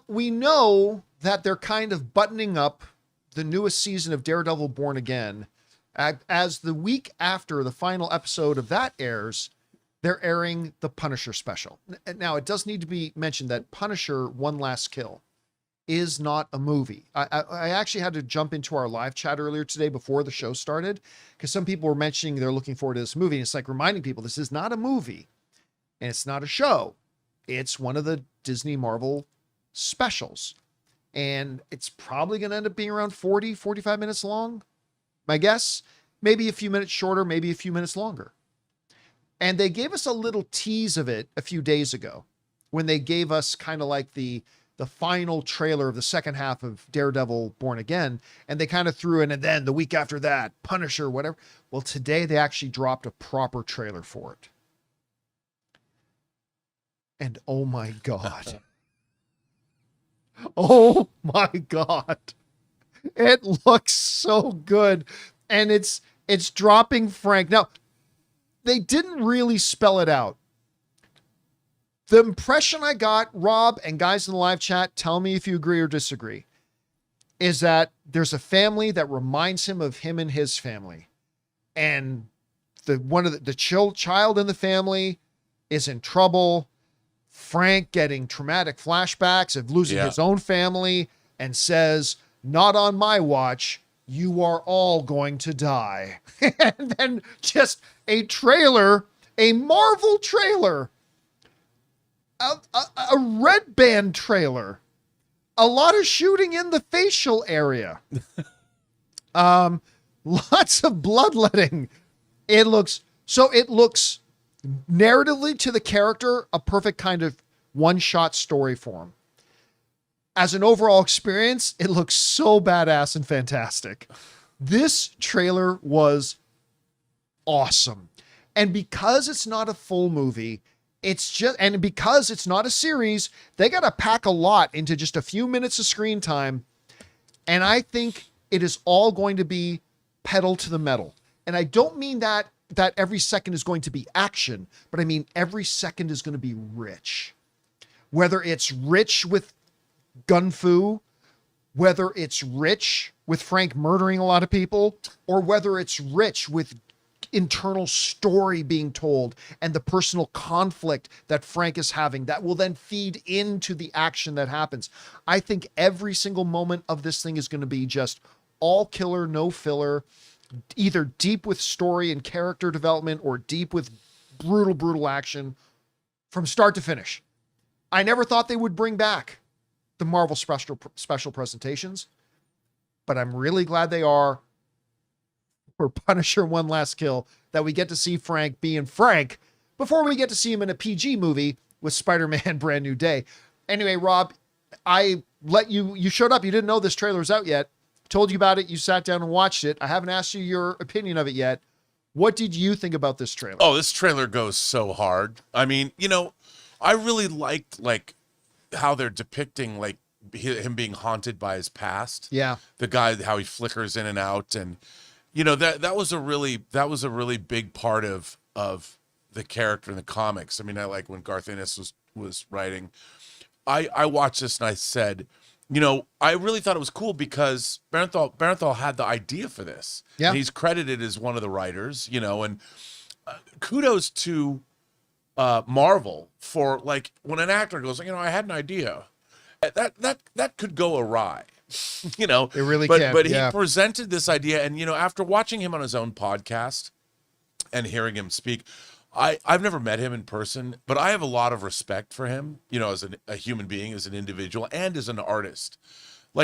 we know that they're kind of buttoning up the newest season of Daredevil Born Again. As the week after the final episode of that airs, they're airing the Punisher special. Now, it does need to be mentioned that Punisher One Last Kill is not a movie. I actually had to jump into our live chat earlier today before the show started, because some people were mentioning they're looking forward to this movie. And it's like reminding people this is not a movie and it's not a show. It's one of the Disney Marvel specials. And it's probably going to end up being around 40, 45 minutes long. My guess, maybe a few minutes shorter, maybe a few minutes longer. And they gave us a little tease of it a few days ago when they gave us kind of like the final trailer of the second half of Daredevil Born Again. And they kind of threw in, and then the week after that, Punisher, whatever. Well, today they actually dropped a proper trailer for it. And oh my God. Oh my God. It looks so good. And it's dropping Frank. Now, they didn't really spell it out. The impression I got, Rob and guys in the live chat, tell me if you agree or disagree, is that there's a family that reminds him of him and his family. And the child in the family is in trouble. Frank getting traumatic flashbacks of losing his own family and says, "Not on my watch. You are all going to die." And then just a trailer, a Marvel trailer, a red band trailer, a lot of shooting in the facial area, lots of bloodletting. It looks narratively to the character, a perfect kind of one-shot story for him. As an overall experience, it looks so badass and fantastic. This trailer was awesome. And because it's not a full movie, and because it's not a series, they got to pack a lot into just a few minutes of screen time. And I think it is all going to be pedal to the metal. And I don't mean that every second is going to be action, but I mean every second is going to be rich. Whether it's rich with gun fu, whether it's rich with Frank murdering a lot of people, or whether it's rich with internal story being told and the personal conflict that Frank is having that will then feed into the action that happens. I think every single moment of this thing is going to be just all killer, no filler, either deep with story and character development or deep with brutal action from start to finish. I never thought they would bring back the Marvel special presentations, but I'm really glad they are for Punisher One Last Kill, that we get to see Frank being Frank before we get to see him in a PG movie with Spider-Man Brand New Day. Anyway, Rob, you showed up. You didn't know this trailer was out yet. Told you about it. You sat down and watched it. I haven't asked you your opinion of it yet. What did you think about this trailer? Oh, this trailer goes so hard. I mean, I really liked how they're depicting him being haunted by his past. Yeah. The guy, how he flickers in and out, and that was a really big part of the character in the comics. I mean, I like when Garth Ennis was writing. I watched this and I said, I really thought it was cool because Bernthal had the idea for this. Yeah. And he's credited as one of the writers, and kudos to Marvel for when an actor goes, I had an idea. That could go awry. It really can. But he presented this idea, and after watching him on his own podcast and hearing him speak, I've never met him in person, but I have a lot of respect for him, as a human being, as an individual, and as an artist.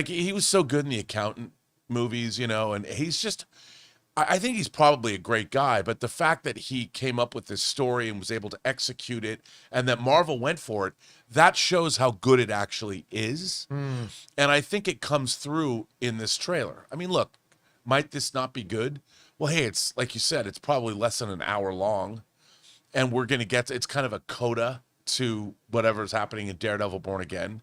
He was so good in The Accountant movies, and he's just, I think he's probably a great guy, but the fact that he came up with this story and was able to execute it, and that Marvel went for it, that shows how good it actually is. And I think it comes through in this trailer. I mean, look, might this not be good? Well, hey, it's like you said, it's probably less than an hour long, and we're going to get it's kind of a coda to whatever's happening in Daredevil Born Again.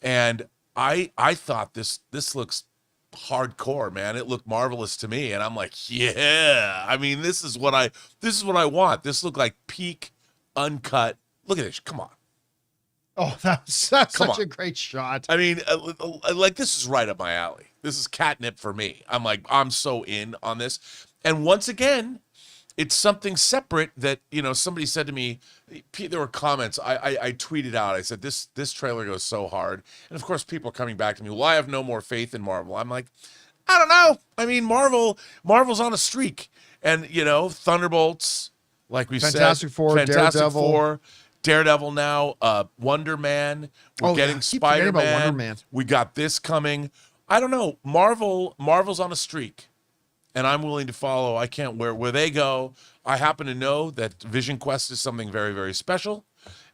And I thought this looks hardcore, man. It looked marvelous to me, and I'm like, yeah. I mean, this is what I want. This looked like peak uncut. Look at this. Come on. Oh, that's Come such on. a great shot. I mean, like this is right up my alley. This is catnip for me. I'm so in on this. And once again, it's something separate that, somebody said to me, there were comments. I tweeted out, I said, this trailer goes so hard. And of course, people are coming back to me, well, I have no more faith in Marvel. I'm like, I don't know. I mean, Marvel's on a streak. And, Thunderbolts, like we Fantastic said. Four, Fantastic Daredevil. Four. Daredevil now, Wonder Man. We're getting I keep forgetting about Spider-Man. Wonder Man. We got this coming. I don't know. Marvel's on a streak, and I'm willing to follow. I can't where they go. I happen to know that Vision Quest is something very, very special,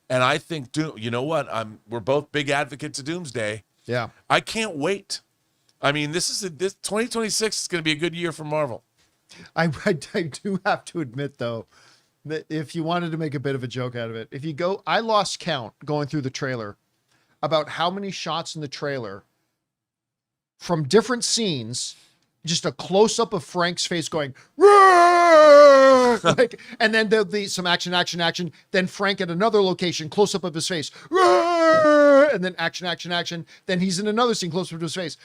and I think you know what? We're both big advocates of Doomsday. Yeah. I can't wait. I mean, this 2026 is going to be a good year for Marvel. I do have to admit, though, that if you wanted to make a bit of a joke out of it, I lost count going through the trailer about how many shots in the trailer from different scenes, just a close up of Frank's face going, like, and then there'll be some action. Then Frank at another location, close up of his face, and then action. Then he's in another scene, close up of his face.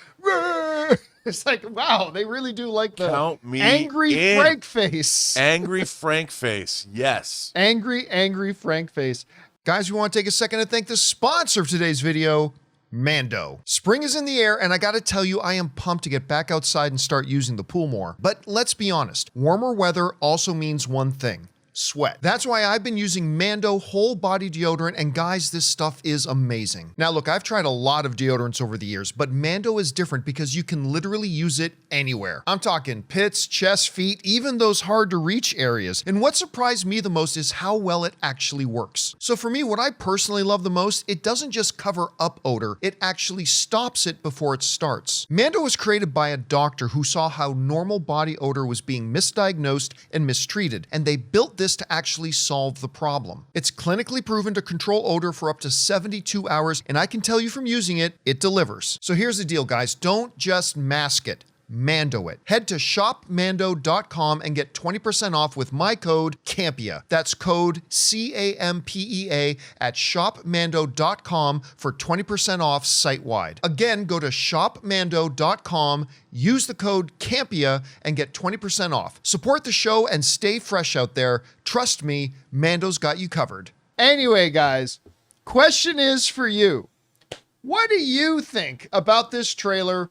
It's like, wow, they really do like the Count me angry in. Frank face. Angry Frank face. Yes. Angry Frank face. Guys, we want to take a second to thank the sponsor of today's video, Mando. Spring is in the air, and I gotta tell you, I am pumped to get back outside and start using the pool more. But let's be honest, warmer weather also means one thing: sweat. That's why I've been using Mando whole body deodorant, and guys, this stuff is amazing. Now look, I've tried a lot of deodorants over the years, but Mando is different because you can literally use it anywhere. I'm talking pits, chest, feet, even those hard to reach areas. And what surprised me the most is how well it actually works. So for me, what I personally love the most, it doesn't just cover up odor, it actually stops it before it starts. Mando was created by a doctor who saw how normal body odor was being misdiagnosed and mistreated, and they built this to actually solve the problem. It's clinically proven to control odor for up to 72 hours, and I can tell you from using it, it delivers. So here's the deal, guys. Don't just mask it. Mando it. Head to shopmando.com and get 20% off with my code Campea. That's code CAMPEA at shopmando.com for 20% off site-wide. Again, go to shopmando.com, use the code Campea, and get 20% off. Support the show and stay fresh out there. Trust me, Mando's got you covered. Anyway, guys, question is for you. What do you think about this trailer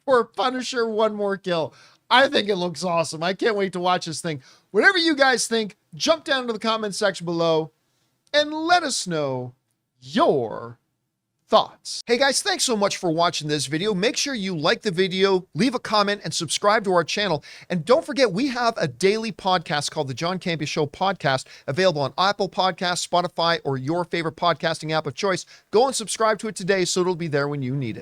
for Punisher One More Kill? I think it looks awesome. I can't wait to watch this thing. Whatever you guys think, jump down into the comment section below and let us know your thoughts. Hey guys, thanks so much for watching this video. Make sure you like the video, leave a comment, and subscribe to our channel. And don't forget, we have a daily podcast called the Jon Campea Show Podcast, available on Apple Podcasts, Spotify, or your favorite podcasting app of choice. Go and subscribe to it today so it'll be there when you need it.